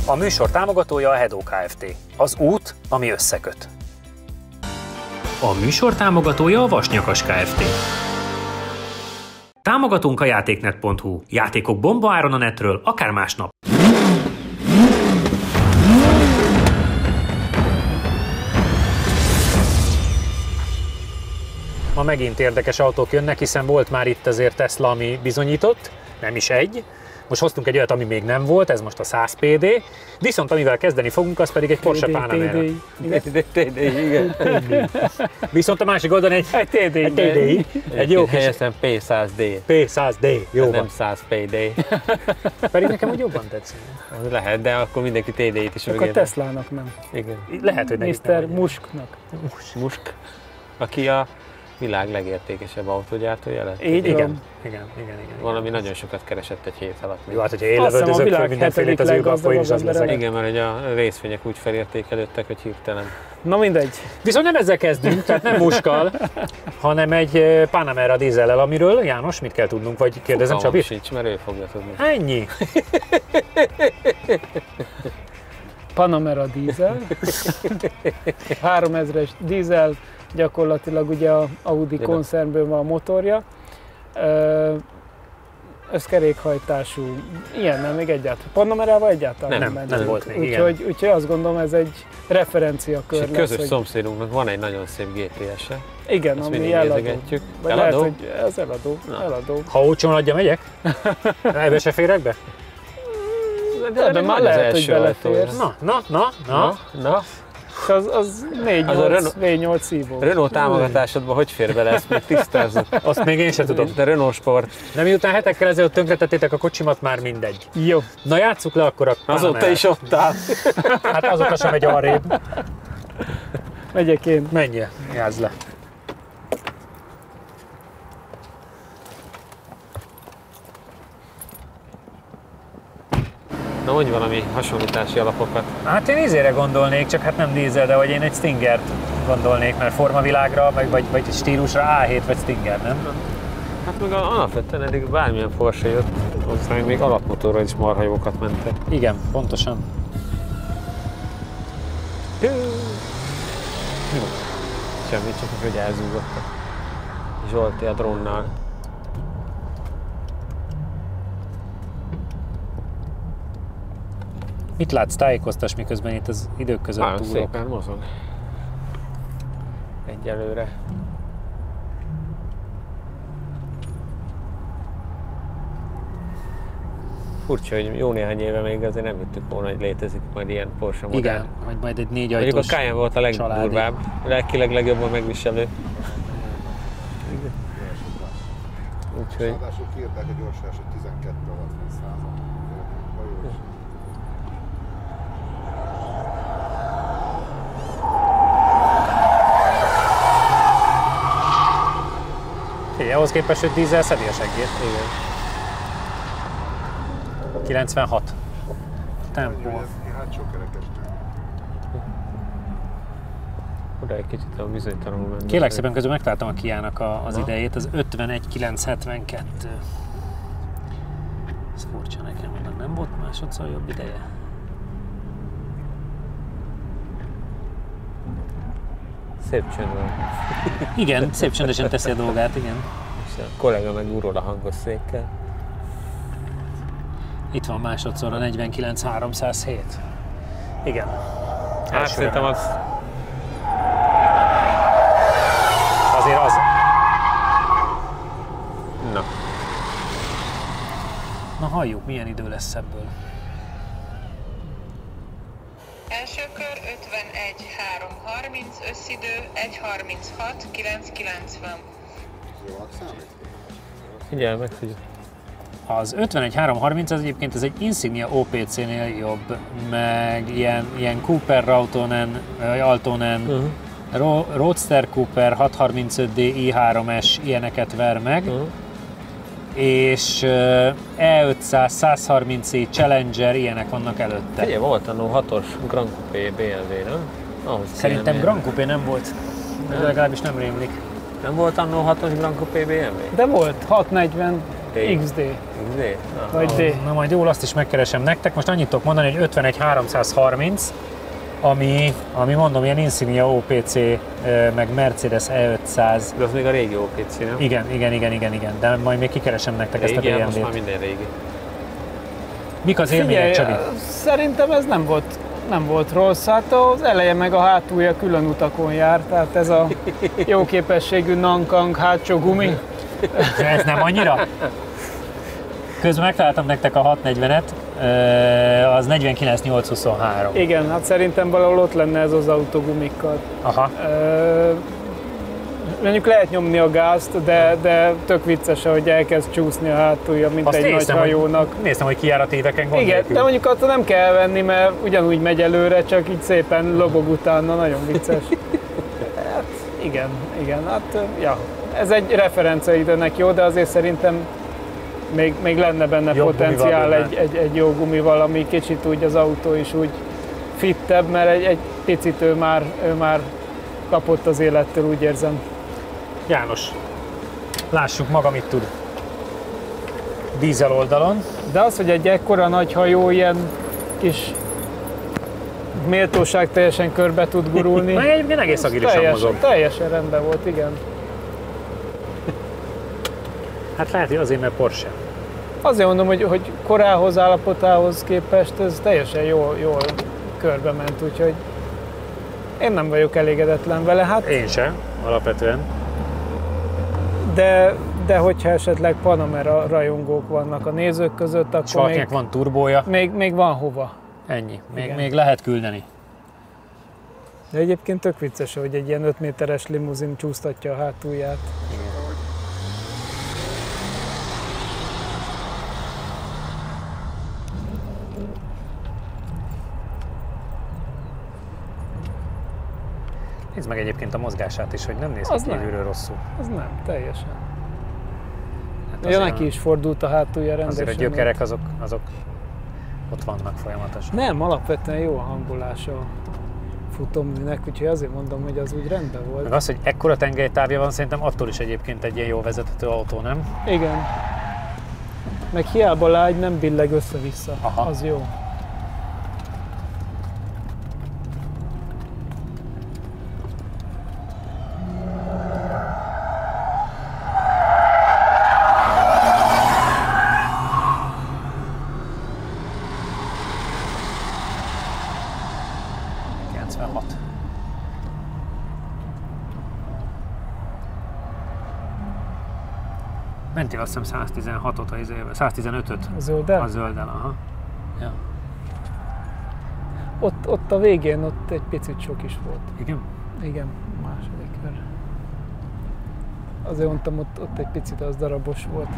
A műsor támogatója a Hedó Kft. Az út, ami összeköt. A műsor támogatója a Vasnyakas Kft. Támogatunk a játéknet.hu. Játékok bombaáron a netről, akár másnap. Ma megint érdekes autók jönnek, hiszen volt már itt azért Tesla, ami bizonyított, nem is egy. Most hoztunk egy olyat, ami még nem volt, ez most a 100 PD, viszont amivel kezdeni fogunk, az pedig egy Porsche Panamera. Igen. Viszont a másik oldalon egy TDI. Egy jó kis... Helyesen P100D. P100D, jó van. Nem 100 PD. Pedig nekem úgy jobban tetszik. Az lehet, de akkor mindenki TDI-t is akkor a Teslának nem. Igen. Lehet, hogy nekik Mr. Musknak. Musk, aki a világ legértékesebb autógyártója lett. Igen. Valami nagyon sokat keresett egy hét alatt. Jó, hát hogyha én lövöldözök föl mindenfélét az űrbe, akkor én is az leszek. Igen, mert a részvények úgy felértékelődtek, hogy hirtelen. Na mindegy. Viszont nem ezzel kezdünk, tehát nem Muskal, hanem egy Panamera dízellel, amiről János, mit kell tudnunk, vagy kérdezem Csabit? Sincs, mert ő fogja tudni. Ennyi. Panamera dízel. 3000-es dízel, gyakorlatilag ugye a Audi koncernből van a motorja. Összkerékhajtású, ilyennel még egyáltalán. Panamerával egyáltalán nem volt még, úgyhogy azt gondolom, ez egy referenciakör lesz. Közös szomszédunknak van egy nagyon szép GPS-e. Igen, azt ami eladó. Eladó? Lehet, hogy ez eladó. Ha olcsón adja, megyek? Ebbe se férek be? De már lehet, hogy beleférsz. Na. Az 4.8 V8 szívó. Renault támogatásodban hogy fér bele, ezt még tisztázzuk. Azt még én sem tudom. De Renault Sport. De miután hetekkel ezelőtt tönkretettétek a kocsimat, már mindegy. Jó. Na játsszuk le akkor a Azóta is ott áll. Hát azóta sem megy arrébb. Megyek én. Menjél, játsz le. Na mondj valami hasonlítási alapokat. Hát én izére gondolnék, csak hát nem dízel, de vagy én egy Stingert gondolnék, mert formavilágra, vagy stílusra A7 vagy Stinger, nem? Hát meg alapvetően eddig bármilyen Porsche jött, aztán még alapmotorral is marha jókat mentek. Igen, pontosan. Semmi, csak hogy elzúgott a Zsolti a drónnal. Mit látsz, tájékoztass, miközben itt az idők között Nagyon túlok? szépen mozog. Egyelőre. Furcsa, hogy jó néhány éve még azért nem hittük volna, hogy létezik majd ilyen Porsche modell. Igen, vagy majd egy 4 ajtós. Mondjuk a Cayenne volt a legdurvább, lelkileg legjobban megviselő. Úgyhogy... Ráadásul kiírták a gyorsásot 12 alatt, 100-an. Figyelj, ahhoz képest, hogy dízel szedi a seggét. Igen. 96. Tempó. Hátsó kerekestől. Oda egy kicsit a bizonytalanul menni. Kérlek szépen, közben megtaláltam a Kia-nak az idejét, az 51.972. Ez furcsa nekem, nem volt másodszor jobb ideje? Szép csönd van. Igen, szép csöndesen teszi a dolgát, igen. És a kollega meg úrol a hangos székkel. Itt van másodszor a 49.307. Igen. Hát szerintem az... Azért az. Na. Na halljuk, milyen idő lesz ebből. Első kör 51.330, összidő 1.36.990. Figyelj meg, hogy... Az 51.330 az egyébként ez egy Insignia OPC-nél jobb, meg ilyen Cooper Altonen, Roadster Cooper 635D i3S ilyeneket ver meg, és E500, 130i Challenger ilyenek vannak előtte. Figyelj, volt annó 6-os Grand Coupé BMW, nem? Szerintem Grand Coupé nem volt, de legalábbis nem rémlik. Nem volt annó 6-os Grand Coupé BMW? De volt, 640 XD. XD? Vagy D. Na majd jól azt is megkeresem nektek. Most annyit tudok mondani, hogy 51-330, ami mondom, ilyen Insignia OPC, meg Mercedes E500. De az még a régi OPC, nem? Igen, de majd még kikeresem nektek ezt a Régi, most már BMW-t. minden régi. Mik az élmények, Csabi? Szerintem ez nem volt rossz. Hát az eleje meg a hátulja külön utakon jár, tehát ez a jó képességű Nankang hátsó gumi. Ez nem annyira? Közben megtaláltam nektek a 640-et, az 49,823. Igen, hát szerintem valahol ott lenne ez az autó gumikkal. Aha. Mondjuk lehet nyomni a gázt, de tök vicces, hogy elkezd csúszni a hátulja, mint Azt egy nagy hajónak. Néztem, hogy kijárat éveken gond Igen, nélkül. de mondjuk attól nem kell venni, mert ugyanúgy megy előre, csak így szépen lobog utána, nagyon vicces. Hát igen, hát ja. Ez egy referenciaidőnek jó, de azért szerintem még lenne benne Jobb potenciál gumival benne. egy jó gumival, ami kicsit úgy az autó is úgy fittebb, mert egy picit ő már kapott az élettől, úgy érzem. János, lássuk maga mit tud. Dízel oldalon. De az, hogy egy ekkora nagy hajó ilyen kis méltóság teljesen körbe tud gurulni. Meg egyébként egész agilisan mozog. Teljesen rendben volt, igen. Hát lehet, hogy azért, mert Porsche. Azért mondom, hogy korához, állapotához képest ez teljesen jól körbe ment, úgyhogy én nem vagyok elégedetlen vele. Hát, Én sem, alapvetően. de hogyha esetleg Panamera rajongók vannak a nézők között, akkor Valakinek van turbója. még van hova. Ennyi. Igen. Még lehet küldeni. De egyébként tök vicces, hogy egy ilyen 5 méteres limuzin csúsztatja a hátulját. Nézd meg egyébként a mozgását is, hogy nem néz Az ki nem. kívülről rosszul. Az nem, teljesen. Hát Ja, azért neki is fordult a hátulja rendesen. Azért a gyökerek azok ott vannak folyamatosan. Nem, alapvetően jó a hangolása a futóműnek, úgyhogy azért mondom, hogy az úgy rendben volt. Meg az, hogy ekkora tengelytávja van, szerintem attól is egyébként egy ilyen jó vezethető autó, nem? Igen. Meg hiába lágy, nem billeg össze-vissza. Aha. Az jó. Mentél azt hiszem 116-ot, 115-öt A zölddel? a zölddel, aha. Ja. Ott a végén ott egy picit sok is volt. Igen? Igen, második kör. Azért mondtam, ott egy picit az darabos volt.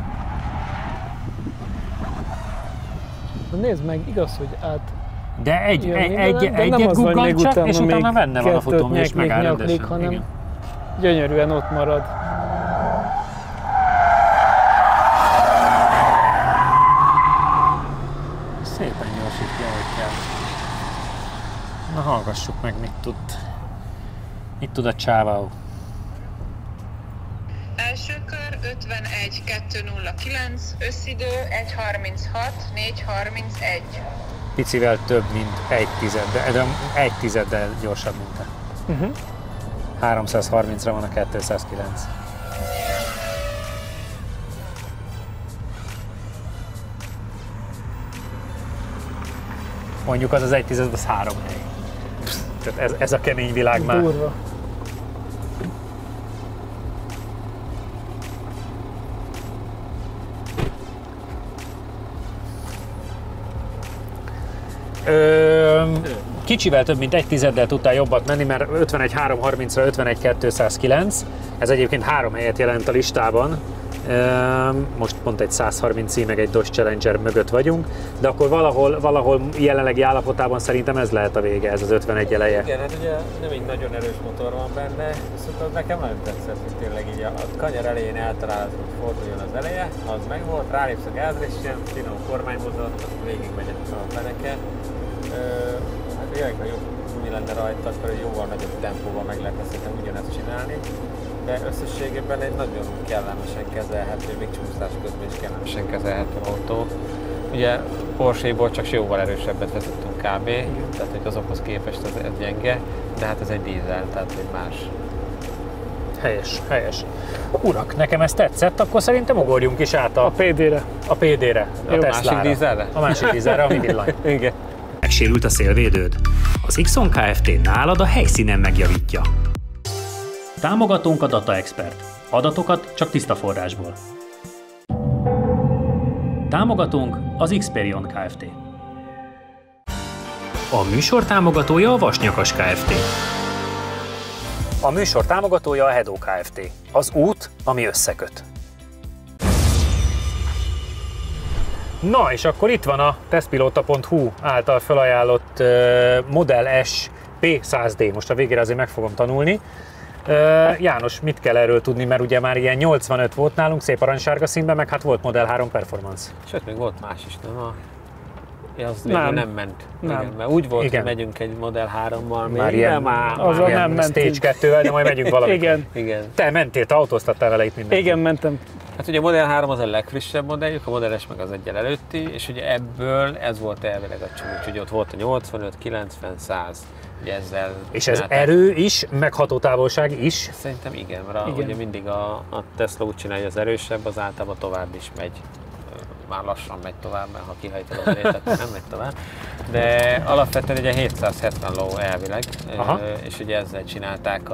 Na nézd meg, igaz, hogy át De egy de nem az van, még guggant csak, utána és utána még benne van a kettőt futómű, és megáll nyaklik, rendesen. hanem Igen. gyönyörűen ott marad. Szépen gyorsítja, ahogy kell. Na hallgassuk meg, mit tud a Csávau. Első kör 51-209, összidő 1:36-4:31. Picivel több, mint egy tizeddel gyorsabb, mint te. 330-ra van a 209. Mondjuk az egy tized, az 3 hely. Tehát ez a kemény világ már. Durva. Kicsivel több mint egy tizeddel tudtál jobbat menni, mert 51-330-ra 51-209. Ez egyébként 3 helyet jelent a listában. Most pont egy 130i meg egy Dodge Challenger mögött vagyunk, de akkor valahol jelenlegi állapotában szerintem ez lehet a vége, ez az 51 eleje. Igen, hát ugye nem egy nagyon erős motor van benne, viszont az nekem nagyon tetszett, hogy tényleg így a kanyar elején eltalálod, hogy forduljon az eleje, az meg volt, rálépsz a gázra, és ilyen finom kormánymozat, végig megy a feneke. Hát tényleg a jobb lenne rajta, akkor egy jóval nagyobb tempóval meg lehetne szerintem ugyanezt csinálni. De összességében egy nagyon kellemesen kezelhető, még csúszás közben is kellemesen kezelhető autó. Ugye Porsche-ból csak jóval erősebbet vezettünk kb. Tehát hogy azokhoz képest ez gyenge, de hát ez egy dízel, tehát egy más. Helyes, helyes. Urak, nekem ez tetszett, akkor szerintem ugorjunk is át a PD-re. A PD-re, a Teslára. Másik dízelre? A másik dízelre, a Midline. Igen. Megsérült a szélvédőd? Az Ixon Kft. Nálad a helyszínen megjavítja. Támogatónk a Data Expert. Adatokat csak tiszta forrásból. Támogatónk az Xperion Kft. A műsor támogatója a Vasnyakas Kft. A műsor támogatója a Hedó Kft. Az út, ami összeköt. Na, és akkor itt van a tesztpilóta.hu által felajánlott Model S P100D. Most a végére azért meg fogom tanulni. János, mit kell erről tudni, mert ugye már ilyen 85 volt nálunk, szép aranysárga színben, meg hát volt Model 3 Performance. Sőt, még volt más is, nem? Az nem ment. Nem. Igen, mert úgy volt, Igen. hogy megyünk egy Model 3-mal, Már ilyen, azzal ilyen nem mentünk. Stage 2-vel, de majd megyünk valamit. Igen. Igen. Te mentél, te autóztattál vele itt mindent. Igen, mentem. Hát ugye a Model 3 az a legfrissebb modelljük, a Model S meg az egyel előtti, és ugye ebből ez volt elvileg a csomó, úgyhogy ott volt a 85, 90, 100. Ugye ezzel És ez csinálták. erő is, meg hatótávolság is. Szerintem igen, mert Igen. ugye mindig a Tesla úgy csinálja, hogy az erősebb, az általában tovább is megy. Már lassan megy tovább, mert ha kihajtod az létet, nem megy tovább. De alapvetően ugye 770 ló elvileg, Aha. és ugye ezzel csinálták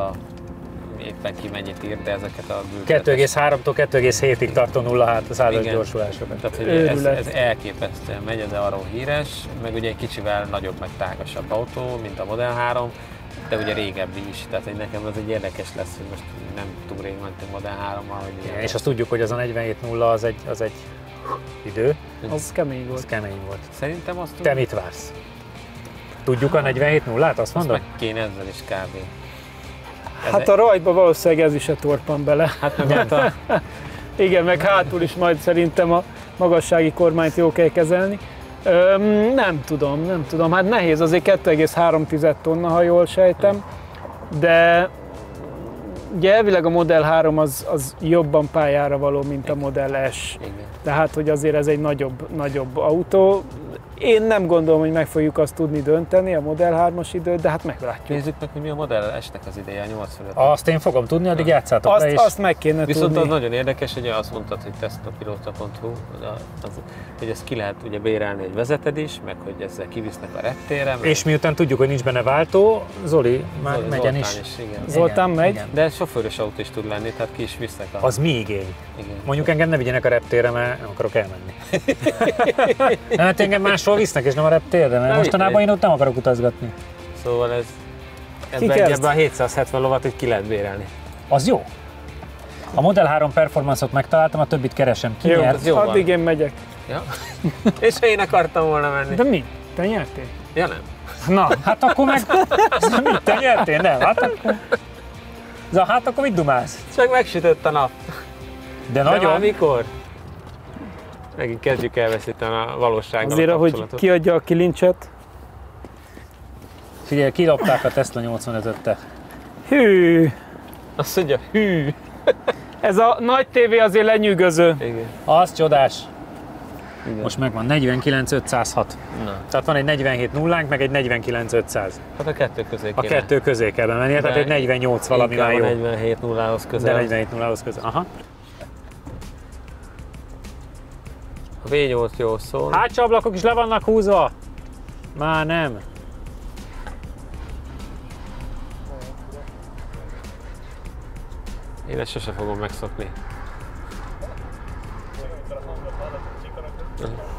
éppen ki mennyit ír, de ezeket a bűvletes. 2,3-tól 2,7-ig tartó 0-100-as Igen. gyorsulásokat. Tehát hogy Őrület. ez elképesztően megy, ez arról híres, meg ugye egy kicsivel nagyobb, meg tágasabb autó, mint a Model 3, de ugye régebbi is, tehát hogy nekem ez egy érdekes lesz, hogy most nem túl rég mentünk Model 3-mal, hogy Igen, és azt tudjuk, hogy az a 47.0 az egy idő, Az kemény az volt. kemény volt. Szerintem azt Te mit vársz? Tudjuk a 47.0-át, azt azt mondod? meg kéne ezzel is kb. Hát a rajtba valószínűleg ez is se torpan bele. Hát meg ott a... Igen, meg hátul is majd szerintem a magassági kormányt jó kell kezelni. Nem tudom, hát nehéz, azért 2,3 tonna, ha jól sejtem, de ugye elvileg a Model 3 az jobban pályára való, mint a Model S. Igen. Tehát, hogy azért ez egy nagyobb autó. Én nem gondolom, hogy meg fogjuk azt tudni dönteni, a Model 3-as időt, de hát meglátjuk. Nézzük meg, hogy mi a Model S-nek az ideje, a 85. Azt én fogom tudni, addig játszátok le, és Azt meg kéne Viszont tudni. az nagyon érdekes, hogy azt mondtad, hogy tesztapilóta.hu, hogy ezt ki lehet ugye bérelni egy vezeted is, meg hogy ezzel kivisznek a reptére. Meg és miután tudjuk, hogy nincs benne váltó, Zoli már Zoltán megyen is. Igen. Zoltán megy? Igen. De sofőrös autó is tud lenni, tehát ki is visznek a... Az mi igény? Igen. Mondjuk engem ne vigyenek a reptérre, mert nem akarok elmenni. Hát engem máshol visznek, és nem a reptérre, mert Na, mostanában én ott nem akarok utazgatni. Szóval ez Ki kezd? ebben a 770 lovat így ki lehet bérelni. Az jó. A Model 3 Performance-ot megtaláltam, a többit keresem. Ki Jó, nyert? az jó van. addig én megyek. Ja? És én akartam volna menni. De mi? Te nyertél? Ja nem. Na, hát akkor meg... Mit, te nyertél? Nem, hát akkor... Hát akkor mit dumálsz? Csak megsütött a nap. De De már nagyon. mikor? Megint kezdjük elveszíteni a valósággal Azért, a ahogy kapcsolatot. kiadja a kilincset. Figyelj, kilopták a Tesla 85-öt. Hű! Azt mondja, hű. Ez a nagy tévé azért lenyűgöző. Igen. Az csodás. Igen. Most megvan 49506. Na, Tehát van egy 47 nullánk, meg egy 49500. hát a kettő közé A kéne. kettő közé kell bemennie, tehát De egy 48 valami már jó. Inkább a 47 nullához De közel. 47 nullához közel. Aha. A V8 jó szól. Hátsó ablakok is le vannak húzva? Már nem. Én ezt sose fogom megszokni.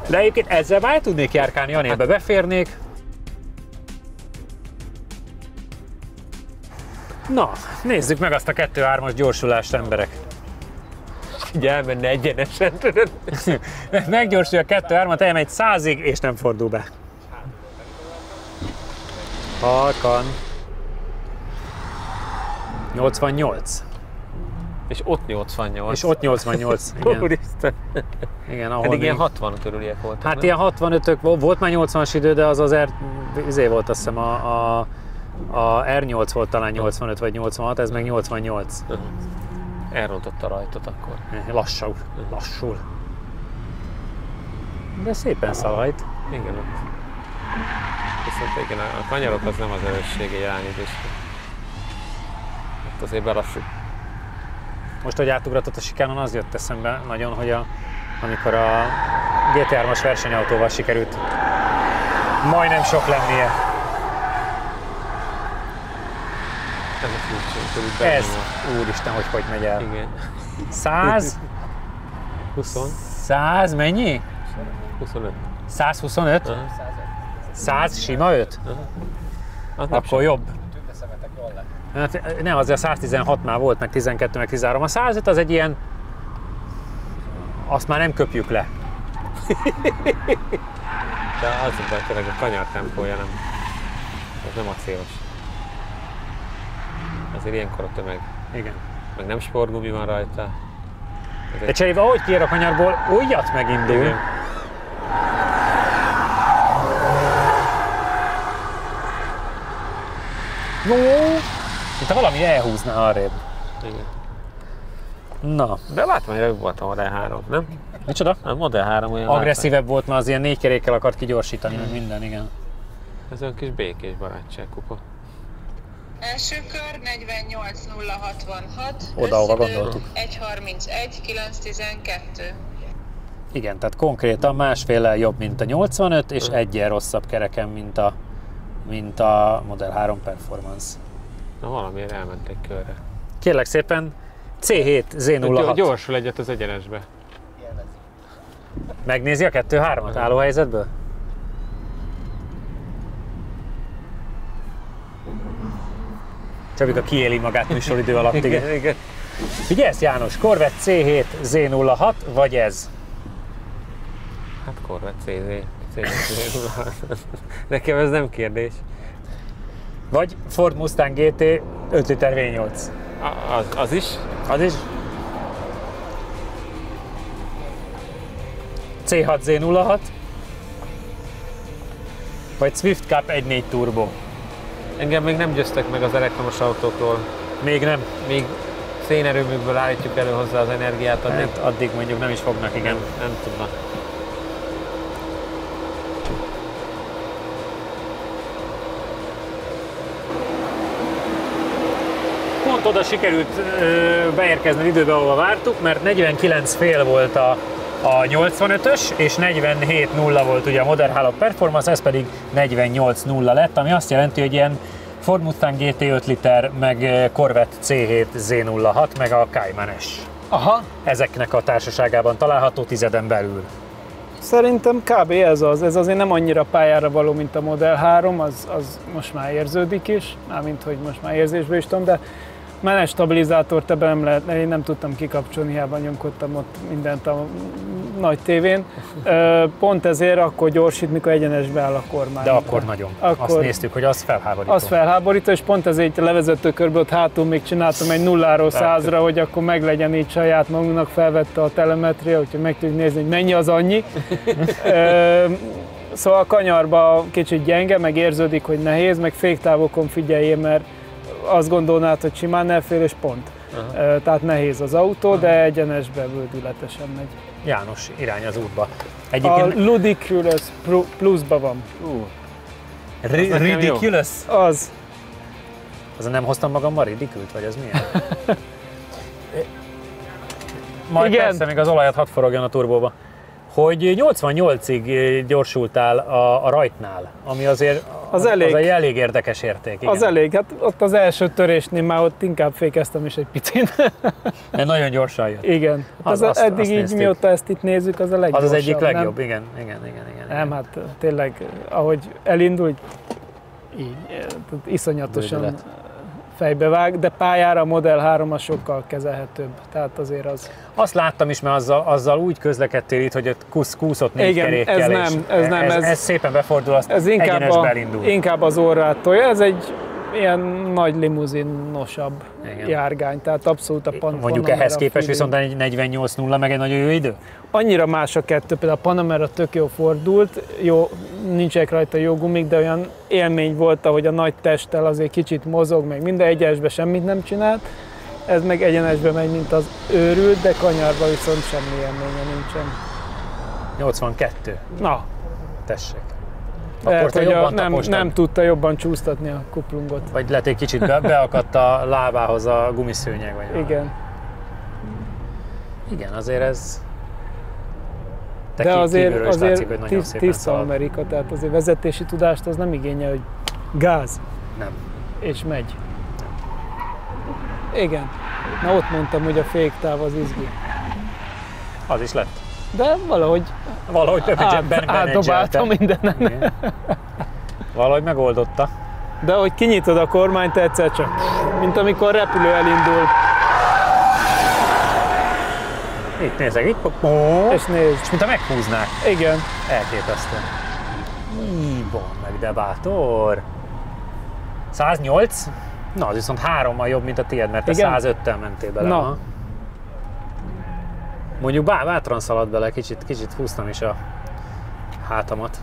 De egyébként ezzel már tudnék járkálni, anélbe beférnék. Na, nézzük meg azt a 2-3-as gyorsulást, emberek. Ugye elmenne egyenesen, tudod? Meggyorsul a 2-3-at, elmegy 100-ig, és nem fordul be. Halkan. 88. És ott 88. És ott 88. Igen, Úristen. igen ahol Eddig ilyen még- 60 körüliek voltak. Hát nem? ilyen 65-ök, volt már 80-as idő, de az azért izé volt, azt hiszem a A R8 volt talán 85 vagy 86, ez meg 88. Elrontotta a rajtot akkor. Lassul. De szépen szalajt. Igen, ott. Viszont igen, a kanyarok az nem az erőssége irányításra. Ott azért belassult. Most, hogy átugratott a sikánon, az jött eszembe nagyon, hogy amikor a GT3-as versenyautóval sikerült majdnem sok lennie. Ez a furcsa, Ez, úristen, hogy megy el. Igen. 100? 20? 100 mennyi? 25. 125? 100 sima 5? Akkor jobb. Hát, nem, azért a 116 már volt, meg 12, meg 13. A 105 az egy ilyen... Azt már nem köpjük le. De az a baj, tényleg a kanyar tempója nem... Ez nem acélos. Azért ilyenkor a tömeg. Igen. Meg nem sportgumi van rajta. De cserébe, ahogy kiér a kanyarból, újat megindul. Igen. No, mint ha valami elhúzna arrébb. Igen. Na. De látom, hogy jobb volt a Model 3, nem? Micsoda? A Model 3 olyan Agresszívebb volt, mert az ilyen 4 kerékkel akart kigyorsítani, meg minden, igen. Ez olyan kis békés barátságkupa. Első kör 48066. Oda, ahova gondoltuk. 1:31:9:12. Igen, tehát konkrétan másféllel jobb, mint a 85, és egyen rosszabb kereken, mint a Model 3 Performance. Na valamiért elment egy körre. Kérlek szépen, C7 Z06. Gyorsul egyet az egyenesbe. Megnézi a 2-3-at állóhelyzetből? Csabika kiéli magát műsoridő alatt, igen. Igen. Figyelsz, János, Corvette C7 Z06, vagy ez? Hát Corvette CZ. Nekem ez nem kérdés. Vagy Ford Mustang GT 5 liter V8. Az is? Az is? C6 Z06, vagy Swift Cup 1.4 Turbo. Engem még nem győztek meg az elektromos autókról. Még nem. Még szénerőműkből állítjuk elő hozzá az energiát, addig, Hát addig mondjuk nem is fognak, igen. nem tudnak. Pont oda sikerült beérkezni időbe, ahova vártuk, mert 49,5 volt a 85-ös, és 47,0 volt ugye a Model 3 Performance, ez pedig 48,0 lett, ami azt jelenti, hogy ilyen Ford Mustang GT 5 liter, meg Corvette C7 Z06, meg a Cayman-es. Aha. Ezeknek a társaságában található tizeden belül. Szerintem kb. Ez azért nem annyira pályára való, mint a Model 3, az most már érződik is, mármint hogy most már érzésbe is tudom, de menet stabilizátort ebben nem lehet, én nem tudtam kikapcsolni, hiába nyomkodtam ott mindent a nagy tévén. Pont ezért akkor gyorsít, mikor egyenesbe áll a kormány. De akkor nagyon. Azt néztük, hogy az felháborító. Az felháborító, és pont ezért a levezető körben ott hátul még csináltam egy 0-ról 100-ra, hogy akkor meglegyen így saját magunknak, felvette a telemetria, úgyhogy meg tudjuk nézni, hogy mennyi az annyi. Szóval a kanyarba kicsit gyenge, meg érződik, hogy nehéz, meg féktávokon figyeljél, mert azt gondolnád, hogy simán elfér, és pont. Tehát nehéz az autó, de egyenesbe bődületesen megy. János, irány az útba. Egyébként... A Ludicrous pluszban van. Ridiculous? Az. Azon nem hoztam magammal ridicult, vagy az milyen? Majd igen. Persze, még az olajat hadd forogjon a turbóba. Hogy 88-ig gyorsultál a rajtnál, ami azért az egy elég érdekes érték. Igen. Az elég, hát ott az első törésnél már ott inkább fékeztem is egy picit. De nagyon gyorsan jött. Igen. Eddig így néztük. Mióta ezt itt nézzük, az a leggyorsabb. Az egyik legjobb, nem? Igen. Nem, hát tényleg, ahogy elindul, így iszonyatosan Bődület. Fejbevág, de pályára a Model 3 az sokkal kezelhetőbb, tehát azért az... Azt láttam is, mert azzal úgy közlekedtél itt, hogy kúszott 4 kerékkel, ez nem, ez szépen befordul, azt ez egyenesbe elindul. Inkább az orrát tolja, ez egy ilyen nagy limuzinosabb járgány, tehát abszolút a mondjuk ehhez képest viszont egy 48-0 meg egy nagyon jó idő? Annyira más a kettő, például a Panamera tök jó fordult, jó, nincsenek rajta jó gumik, de olyan élmény volt, hogy a nagy testtel azért kicsit mozog, meg minden egyesben semmit nem csinált. Ez meg egyenesbe megy, mint az őrült, de kanyarban viszont semmi élménye nincsen. 82. Na. Tessék. Lehet, hogy nem tudta jobban csúsztatni a kuplungot. Vagy lehet, egy kicsit beakadt a lábához a gumiszőnyeg. Vagy igen. Igen, azért ez... De azért tiszta Amerika, tehát azért vezetési tudást az nem igényel, hogy gáz. Nem. És megy. Igen. Na ott mondtam, hogy a féktáv az izgi. Az is lett. De valahogy átdobálta mindenen. Valahogy megoldotta. De hogy kinyitod a kormányt egyszer csak, mint amikor repülő elindul. Itt nézek, itt. És nézd. És mintha meghúznák. Igen. Elképesztő. Van meg, de bátor. 108? Na, az viszont 3-mal jobb, mint a tiéd, mert te 105-tel mentél bele. Na. Mondjuk bátran szaladt bele, kicsit húztam is a hátamat.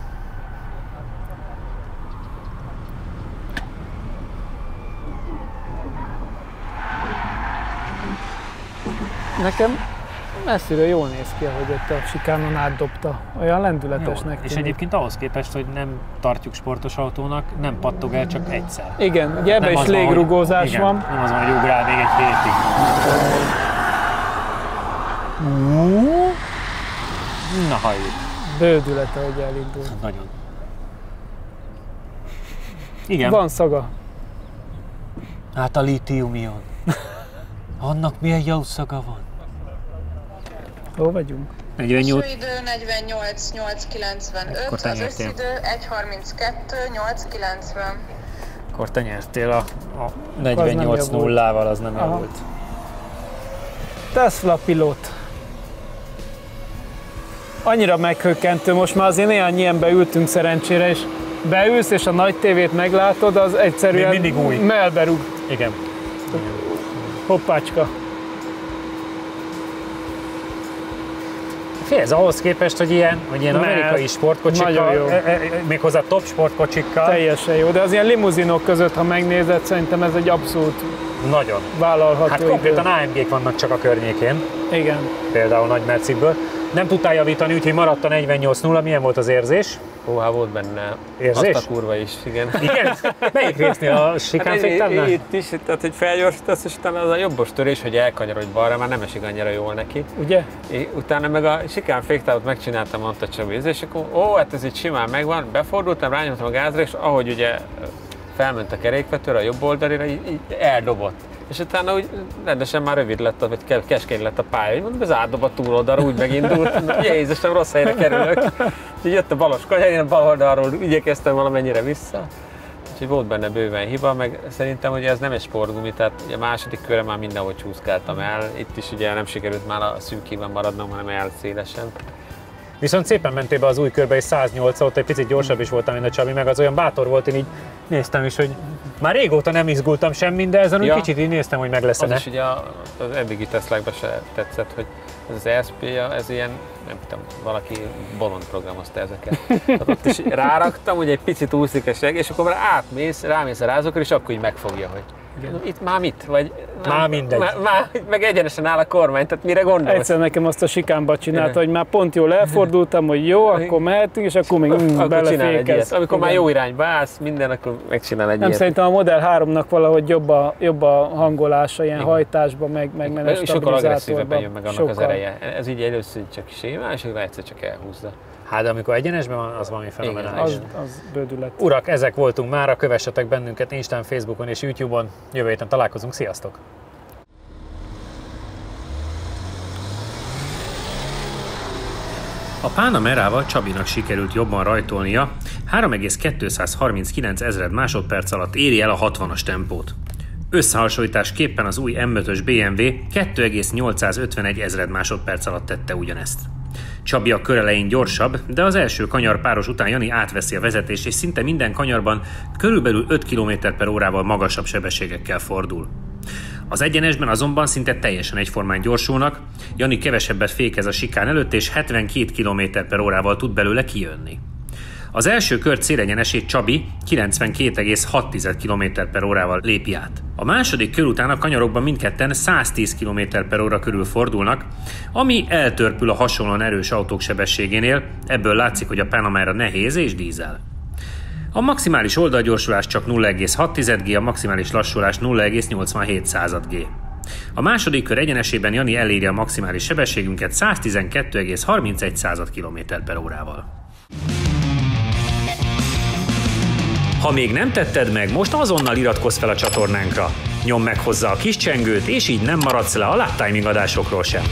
Nekem messziről jól néz ki, ahogy ott a sikánon átdobta. Olyan lendületesnek tűnik. És egyébként ahhoz képest, hogy nem tartjuk sportos autónak, nem pattog el csak egyszer. Igen, ugye ebben is légrugózás van. Nem az van, hogy ugrál még egy hétig. Na halljuk. Bődülete, hogy elindul. Nagyon. Igen. Van szaga. Hát a lítium-ion. Annak milyen jó szaga van. Hol vagyunk? 48. Idő 48-8-95, az összidő 1:32-8-90. Akkor te nyertél a 48-0-val, az nem jó volt. Tesla pilót. Annyira meghökkentő, most már azért néhány ilyenbe ültünk szerencsére, és beülsz és a nagy tévét meglátod, az egyszerűen mindig új. Melbe rúg. Igen. Hoppácska. Fél, ez ahhoz képest, hogy ilyen amerikai sportkocsikkal, méghozzá top sportkocsikkal. Teljesen jó, de az ilyen limuzinok között, ha megnézed, szerintem ez egy abszolút nagyon vállalható. Hát konkrétan AMG-k vannak csak a környékén. Igen. Például nagy Mercikből. Nem tudtál javítani, úgyhogy maradt a 48-0. Milyen volt az érzés? Hát volt benne érzés? Azt a kurva is, igen. Igen? Melyik résznél a sikánféktávnál? Itt is, tehát hogy felgyorsítasz, és utána az a jobbos törés, hogy elkanyarodj balra, már nem esik annyira jól neki. Ugye? Utána meg a sikánféktávot megcsináltam, mondta Csabi, és akkor hát ez itt simán megvan, befordultam, rányomtam a gázra, és ahogy ugye felment a kerékvetőre, a jobb oldalira, így eldobott. És utána úgy rendesen már rövid lett, vagy keskeny lett a pálya, hogy mondom, ez átdob a túloldalra, úgy megindult, Jézusom, rossz helyre kerülök. Úgyhogy jött a balos kanyar, én a bal oldalról igyekeztem valamennyire vissza. Úgyhogy volt benne bőven hiba, meg szerintem ugye ez nem egy sportgumi, tehát a második körre már mindenhogy csúszkáltam el. Itt is ugye nem sikerült már a szűkében maradnom, hanem elszélesen. Viszont szépen mentél be az új körbe, és 108, ott egy picit gyorsabb is voltam, mint a Csabi, meg az olyan bátor volt, én így néztem is, hogy már régóta nem izgultam semmin, de ezen úgy kicsit így néztem, hogy meg lesz-e. Az is ugye az eddigi Teslákban se tetszett, hogy ez az ESP-ja, ez ilyen, nem tudom, valaki bolond programozta ezeket. Tehát ott is ráraktam, hogy egy picit úszik a seg, és akkor már rámész a rázókra, és akkor így megfogja, hogy itt már mit? Vagy már mindegy. Már meg egyenesen áll a kormány, tehát mire gondolsz? Egyszer nekem azt a sikánba csinálta, hogy már pont jól elfordultam, hogy jó, akkor mehetünk, és akkor még belefékez. Amikor már jó irányba állsz, minden, akkor megcsinál egy nem, ilyet. szerintem a Model 3-nak valahogy jobb a hangolása, ilyen hajtásban, meg a stabilizátorban. Sokkal agresszívebben jön meg annak az ereje. Ez így először csak sémál, és egyszer csak elhúzza. Hát de amikor egyenesben van, az valami fenomenális. Az bődület. Urak, ezek voltunk mára, kövessetek bennünket Instán, Facebookon és YouTube-on. Jövő héten találkozunk, sziasztok! A Panamerával Csabinak sikerült jobban rajtolnia, 3,239 ezred másodperc alatt éri el a 60-as tempót. Összehasonlításképpen az új M5-ös BMW 2,851 ezred másodperc alatt tette ugyanezt. Csabi a kör elején gyorsabb, de az első kanyarpáros után Jani átveszi a vezetést, és szinte minden kanyarban körülbelül 5 km/órával magasabb sebességekkel fordul. Az egyenesben azonban szinte teljesen egyformán gyorsulnak, Jani kevesebbet fékez a sikán előtt, és 72 km/órával tud belőle kijönni. Az első kör célegyenesét Csabi 92,6 km/órával lépi át. A második kör után a kanyarokban mindketten 110 km/óra körül fordulnak, ami eltörpül a hasonlóan erős autók sebességénél, ebből látszik, hogy a Panamera nehéz és dízel. A maximális oldalgyorsulás csak 0,6 G, a maximális lassulás 0,87 G. A második kör egyenesében Jani elérje a maximális sebességünket 112,31 km/órával. Ha még nem tetted meg, most azonnal iratkozz fel a csatornánkra. Nyomd meg hozzá a kis csengőt, és így nem maradsz le a Lap Timing adásokról sem.